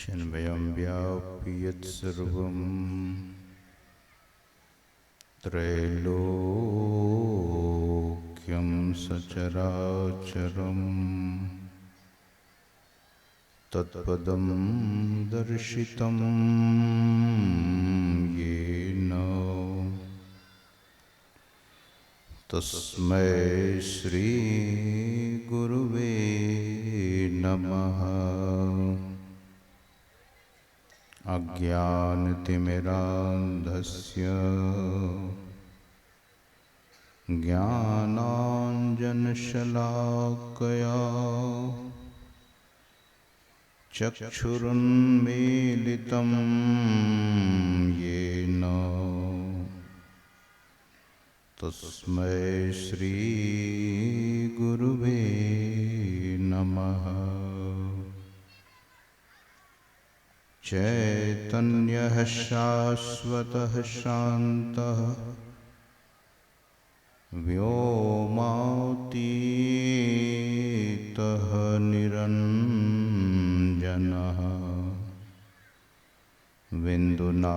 क्षणभयं व्याप्य यत्सर्वं त्रैलोक्यं सचराचरं तत्पदं दर्शितं येन तस्मै श्री गुरुवे नमः। अज्ञानतिमिरान्धस्य ज्ञानाञ्जनशलाकया चक्षुरुन्मीलितं येन तस्मै श्रीगुरुवे नमः। चैतन्यः शाश्वतः शान्तः व्योमातीतः निरञ्जनः बिन्दुनादकलातीतः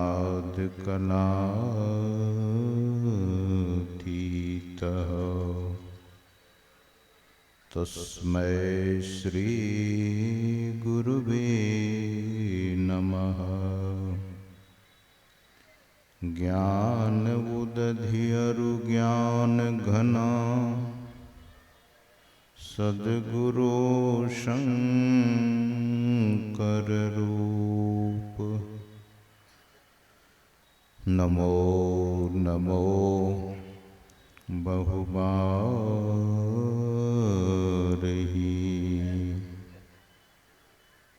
तस्मै श्रीगुरुवे नमः। ज्ञानउदधिरुज्ञानघना सद्गुरो शङ्कररूप नमो नमो बहुबारही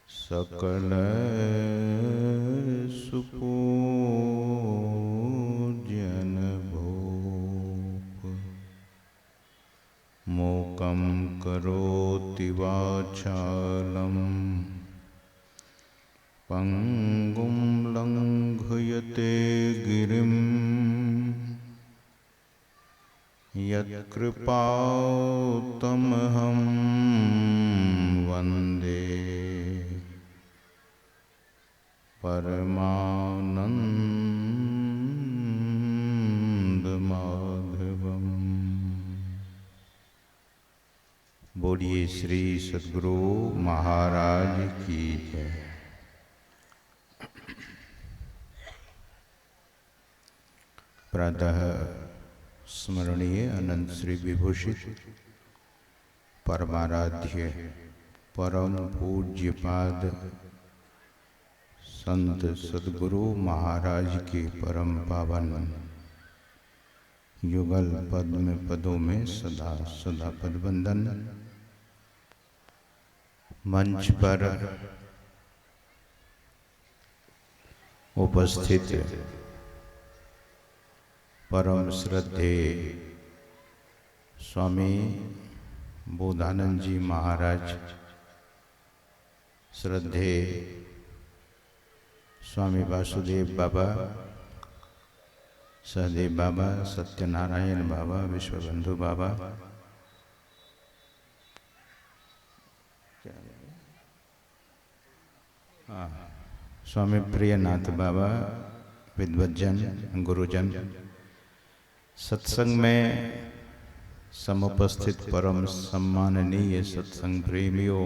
सकल सुपूज्यन भूप मूकं करोति वाचालं पंगुं लंघयते गिरिं यत्कृपातमहं वन्दे परमानंदमाधवम्। बोलिए श्री सद्गुरु महाराज की जय। प्रातः स्मरणीय अनंत श्री विभूषित परमाराध्य परम पूज्यपाद संत सद्गुरु महाराज के परम पावन युगल पद्म पदों में सदा सदा पदबंधन। मंच पर उपस्थित परम श्रद्धेय स्वामी बोधानंद जी महाराज, श्रद्धेय स्वामी वासुदेव बाबा, सहदेव बाबा, सत्यनारायण बाबा, विश्वबंधु बाबा, स्वामी प्रियनाथ बाबा, विद्वज्जन गुरुजन, सत्संग में समुपस्थित परम सम्माननीय सत्संग प्रेमियों,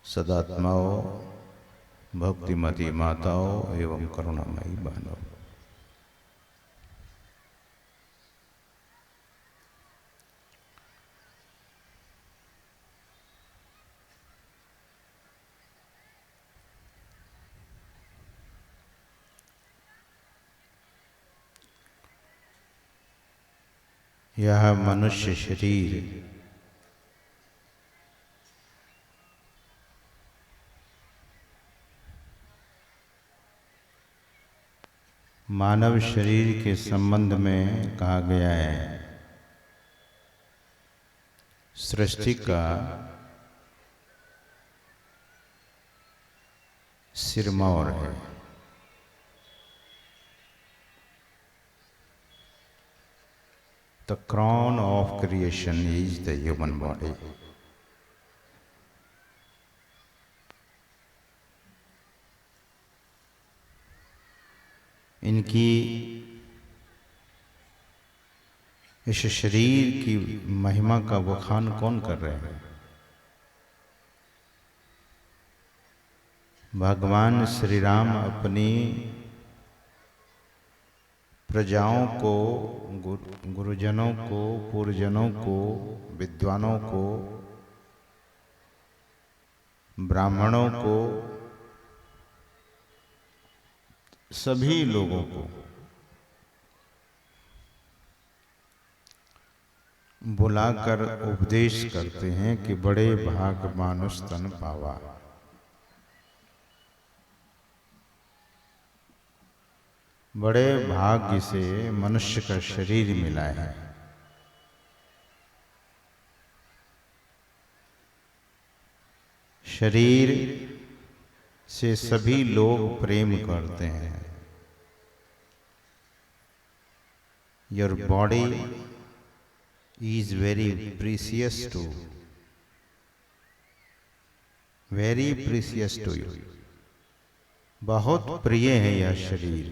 सदात्माओं, भक्तिमती माताओं एवं करुणामयी बहनों, यह मनुष्य शरीर मानव शरीर के संबंध में कहा गया है सृष्टि का सिरमौर है। The crown of creation is the human body. इनकी इस शरीर की महिमा का बखान कौन कर रहे हैं? भगवान श्री राम अपनी प्रजाओं को, गुरुजनों को, पूर्वजनों को, विद्वानों को, ब्राह्मणों को, सभी लोगों को बुलाकर उपदेश करते हैं कि बड़े भाग मानुष तन पावा। बड़े भाग्य से मनुष्य का शरीर मिला है। शरीर से सभी लोग प्रेम करते हैं। Your body is very precious to you. बहुत प्रिय है यह शरीर।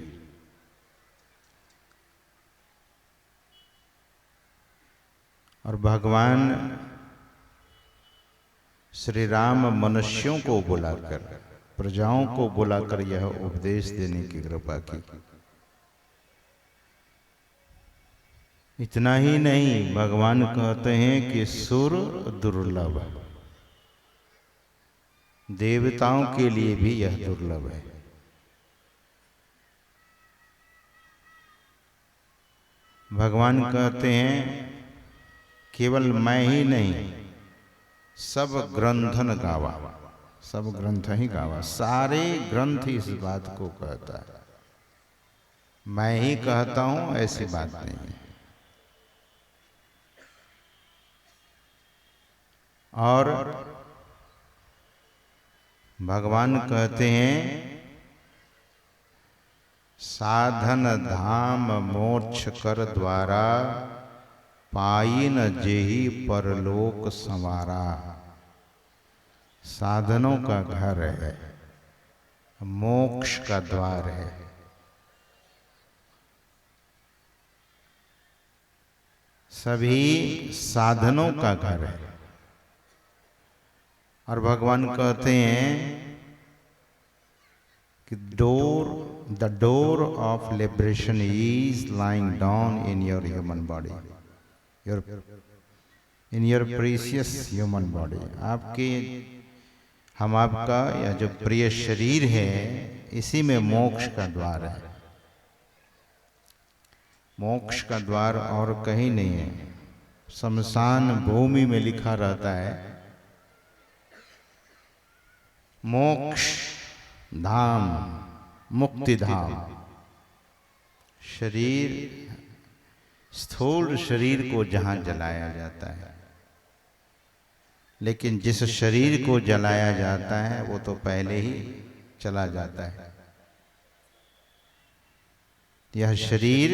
और भगवान श्री राम मनुष्यों को बुलाकर, प्रजाओं को बुलाकर यह उपदेश देने की कृपा की। इतना ही नहीं, भगवान कहते हैं कि सुर दुर्लभ, देवताओं के लिए भी यह दुर्लभ है। भगवान कहते हैं केवल मैं ही नहीं, सब ग्रंथन गावा, सब ग्रंथ ही गावा, सारे ग्रंथ इस बात को कहता है। मैं ही कहता हूं ऐसी बात नहीं है। और भगवान कहते हैं साधन धाम मोक्ष कर द्वारा, पाइन जेहि परलोक संवारा। साधनों का घर है, मोक्ष का द्वार है। सभी साधनों का घर है। और भगवान कहते हैं कि the door of liberation is lying down in your human body, in your precious human body. हम आपका या जो प्रिय शरीर है, इसी में मोक्ष का द्वार है। मोक्ष का द्वार और कहीं नहीं है। शमशान भूमि में लिखा रहता है मोक्ष धाम, मुक्ति धाम। शरीर, स्थूल शरीर को जहां जलाया जाता है, लेकिन जिस शरीर को जलाया जाता है वो तो पहले ही चला जाता है। यह शरीर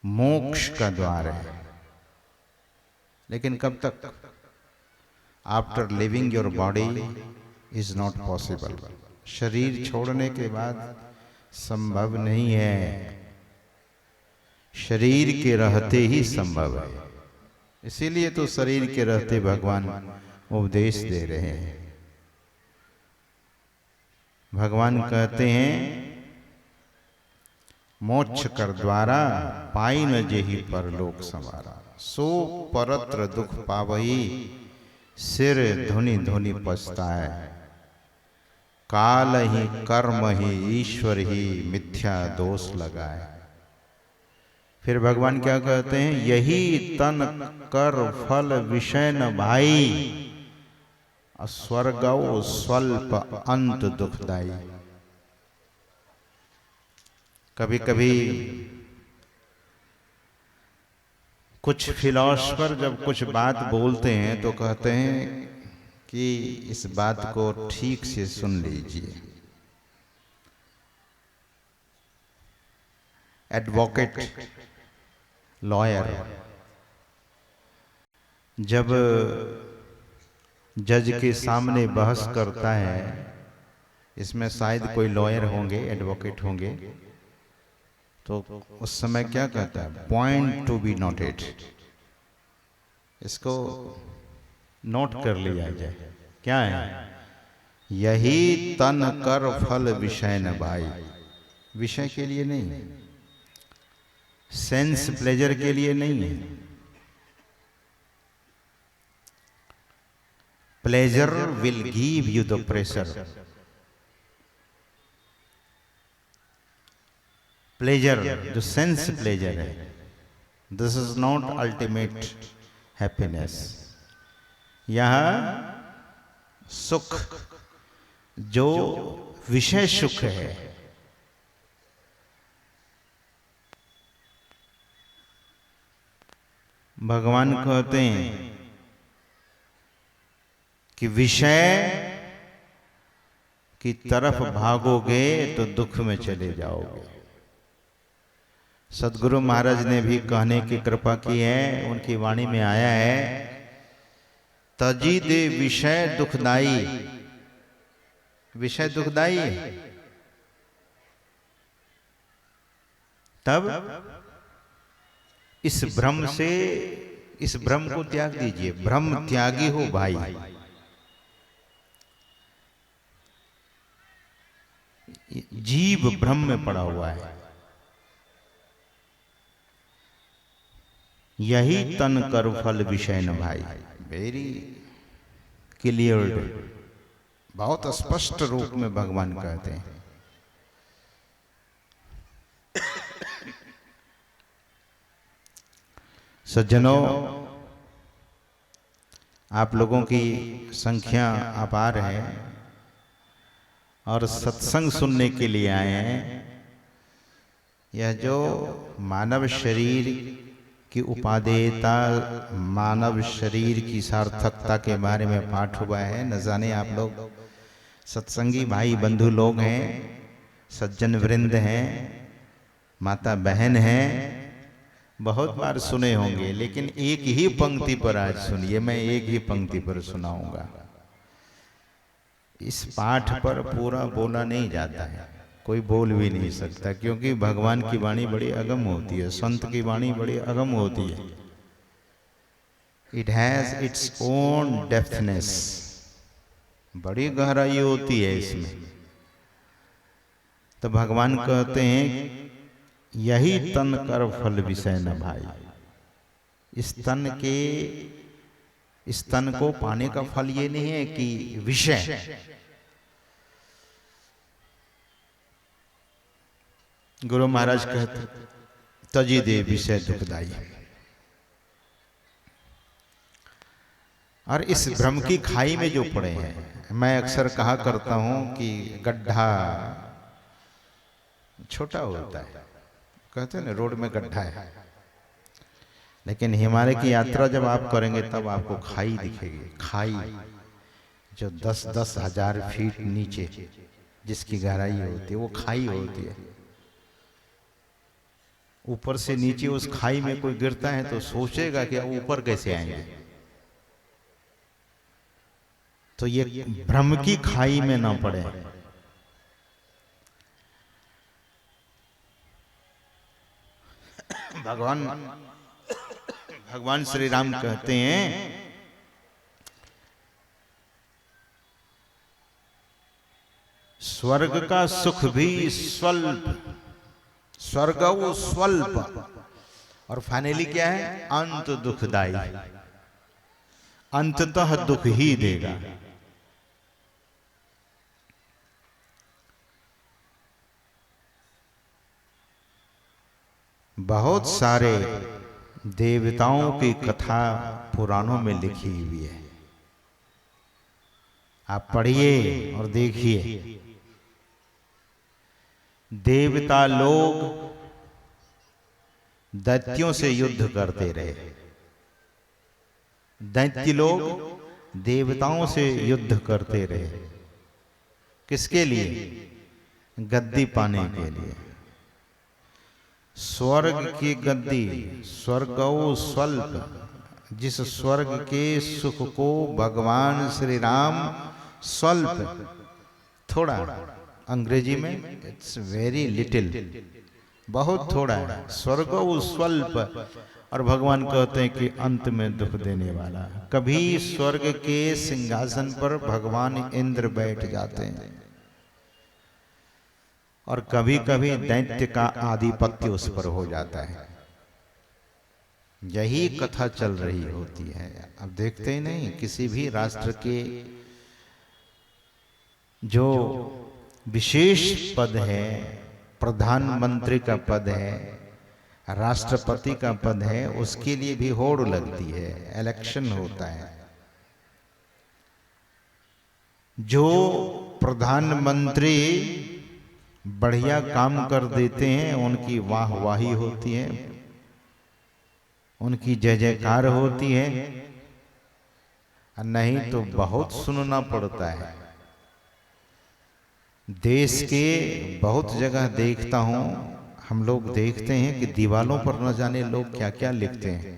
मोक्ष का द्वार है, लेकिन कब तक? After living your body is not possible. शरीर छोड़ने के बाद संभव नहीं है, शरीर के रहते ही संभव है। इसीलिए तो शरीर के रहते भगवान उपदेश दे रहे हैं। भगवान कहते हैं मोक्ष कर द्वारा, पाई न जेहि परलोक संवारा। सो परत्र दुख पावही, सिर धुनि धुनि पछताए। काल ही कर्म ही ईश्वर ही मिथ्या दोष लगाए। फिर भगवान क्या कहते हैं? यही तन कर फल विषय न भाई, स्वर्गौ स्वल्प अंत दुखदाई। कभी कभी कुछ फिलॉसफर जब कुछ बात बोलते हैं तो कहते हैं कि इस बात को ठीक से सुन लीजिए। एडवोकेट, लॉयर जब जज के सामने बहस करता है इसमें शायद कोई लॉयर होंगे, एडवोकेट होंगे, तो उस समय क्या कहता है, पॉइंट टू बी नोटेड, इसको नोट कर लिया जाए। क्या है, यही तन कर फल विषय न भाई, विषय के लिए नहीं, सेंस प्लेजर के लिए नहीं है। Pleasure will give you the pressure, pleasure जो सेंस प्लेजर है, this is not ultimate happiness. यह सुख जो विषय सुख है, भगवान कहते हैं कि विषय की तरफ भागोगे तो दुख में चले जाओगे। सदगुरु महाराज ने भी कहने की कृपा की है, उनकी वाणी में आया है, तजी दे विषय दुखदाई, विषय दुखदाई है, तब इस भ्रम से, इस भ्रम को त्याग दीजिए, भ्रम त्यागी हो भाई। जीव भ्रम में पड़ा हुआ है, यही तन कर फल विषय न भाई। वेरी क्लियर, बहुत स्पष्ट रूप में भगवान कहते हैं। सज्जनों, आप लोगों की संख्या अपार है और सत्संग सुनने के लिए आए हैं। यह जो मानव शरीर की उपादेयता, मानव शरीर की सार्थकता के बारे में पाठ हुआ है, न जाने आप लोग सत्संगी भाई बंधु लोग हैं, सज्जन वृंद हैं, माता बहन हैं, बहुत बार सुने होंगे, लेकिन एक ही पंक्ति पर आज सुनिए, मैं एक ही पंक्ति पर सुनाऊंगा। इस पाठ पर पूरा बोला नहीं जाता है, कोई बोल भी नहीं सकता, क्योंकि भगवान की वाणी बड़ी अगम होती है, संत की वाणी बड़ी अगम होती है। इट हैज इट्स ओन डेप्थनेस, बड़ी गहराई होती है इसमें। तो भगवान कहते हैं, यही तन कर फल विषय न भाई। इस तन को पाने का फल ये नहीं है कि विषय, गुरु महाराज कहते तजी दे विषय दुखदाई। और इस भ्रम की खाई में जो पड़े हैं, मैं अक्सर कहा करता हूं कि गड्ढा छोटा होता है, कहते हैं ना रोड में गड्ढा है, लेकिन हिमालय की यात्रा जब आप करेंगे तब आपको खाई दिखेगी। खाई जो 10-10 हजार फीट नीचे जिसकी गहराई होती है, वो खाई होती है। ऊपर से नीचे उस खाई में कोई गिरता है तो सोचेगा कि अब ऊपर कैसे आएंगे। तो ये भ्रम की खाई में ना पड़े। भगवान श्री राम कहते हैं, स्वर्ग का सुख भी स्वल्प, स्वर्ग वो स्वल्प, और फाइनली क्या है, अंत दुखदाई, अंततः दुख ही देगा। बहुत सारे देवताओं की कथा पुराणों में लिखी हुई है, आप पढ़िए और देखिए। देवता लोग दैत्यों से युद्ध करते रहे, दैत्य लोग देवताओं से युद्ध करते रहे, किसके लिए, गद्दी पाने के लिए। स्वर्ग की गद्दी, स्वर्गो स्वल्प, जिस स्वर्ग के सुख को भगवान श्री राम स्वल्प थोड़ा, अंग्रेजी में इट्स वेरी लिटिल, बहुत थोड़ा है। स्वर्ग स्वल्प, और भगवान कहते हैं कि अंत में दुख देने वाला। कभी स्वर्ग के सिंहासन पर भगवान इंद्र बैठ जाते हैं और कभी कभी दैत्य का आधिपत्य उस पर हो जाता है। यही कथा चल रही होती है। अब देखते ही नहीं, किसी भी राष्ट्र के जो विशेष पद है, प्रधानमंत्री का पद है, राष्ट्रपति का पद है, उसके लिए भी होड़ लगती है, इलेक्शन होता है। जो प्रधानमंत्री बढ़िया काम कर देते हैं उनकी वाहवाही होती है, उनकी जय जयकार होती है, नहीं तो बहुत सुनना पड़ता है। देश के बहुत जगह देखता हूं, हम लोग देखते हैं कि दीवालों पर न जाने लोग क्या क्या लिखते हैं।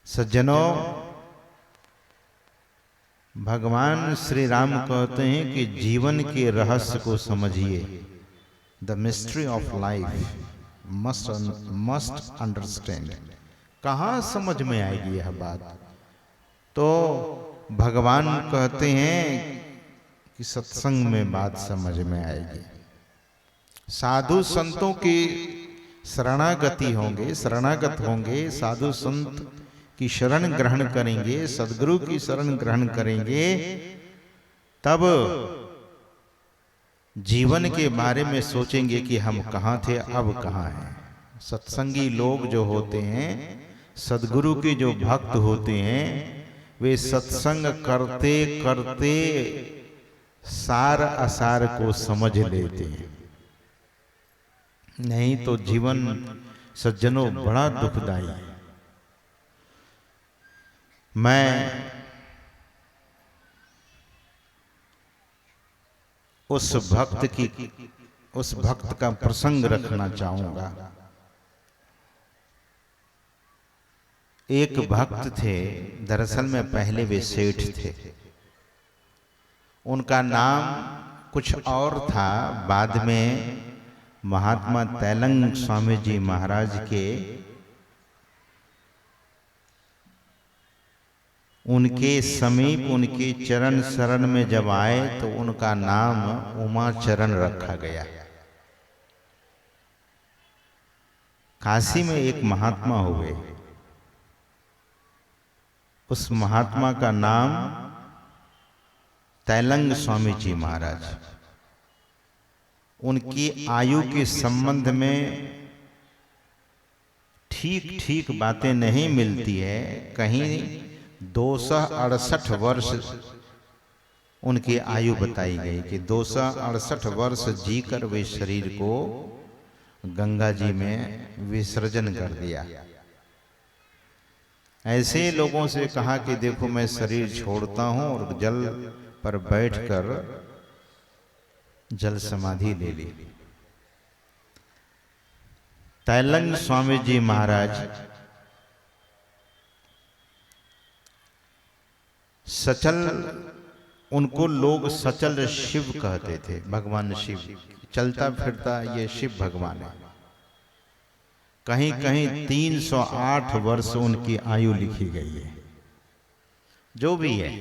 सज्जनों, भगवान श्री राम कहते हैं कि जीवन के रहस्य को समझिए। The mystery of life must understand. कहाँ समझ में आएगी यह बात? तो भगवान कहते हैं कि सत्संग में बात समझ में आएगी। साधु संतों की शरणागति होंगे, शरणागत होंगे, साधु संत की शरण ग्रहण करेंगे, सदगुरु की शरण ग्रहण करेंगे, तब जीवन के बारे में सोचेंगे कि हम कहाँ थे, अब कहाँ हैं। सत्संगी लोग जो होते हैं, सदगुरु के जो भक्त होते हैं, वे सत्संग करते करते सार असार को समझ लेते हैं। नहीं तो जीवन सज्जनों बड़ा दुखदाई है। मैं उस भक्त का प्रसंग रखना चाहूंगा। एक भक्त थे, दरअसल में पहले वे सेठ थे। उनका नाम कुछ और था। बाद में महात्मा तैलंग स्वामी जी महाराज के उनके समीप, उनके चरण शरण में जब आए तो उनका नाम उमाचरण रखा गया। काशी में एक महात्मा हुए, उस महात्मा का नाम तैलंग स्वामी जी महाराज। उनकी आयु के संबंध में ठीक ठीक बातें नहीं मिलती है। कहीं 268 वर्ष उनकी आयु बताई गई कि 268 वर्ष जीकर वे शरीर को गंगा जी में विसर्जन कर दिया। ऐसे लोगों से कहा कि देखो मैं शरीर छोड़ता हूं और जल पर बैठकर जल समाधि ले ली। तैलंग स्वामी जी महाराज सचल, उनको लोग सचल शिव कहते थे। भगवान शिव चलता फिरता ये शिव भगवान है। कहीं कहीं 308 वर्ष उनकी आयु लिखी गई है। जो भी है,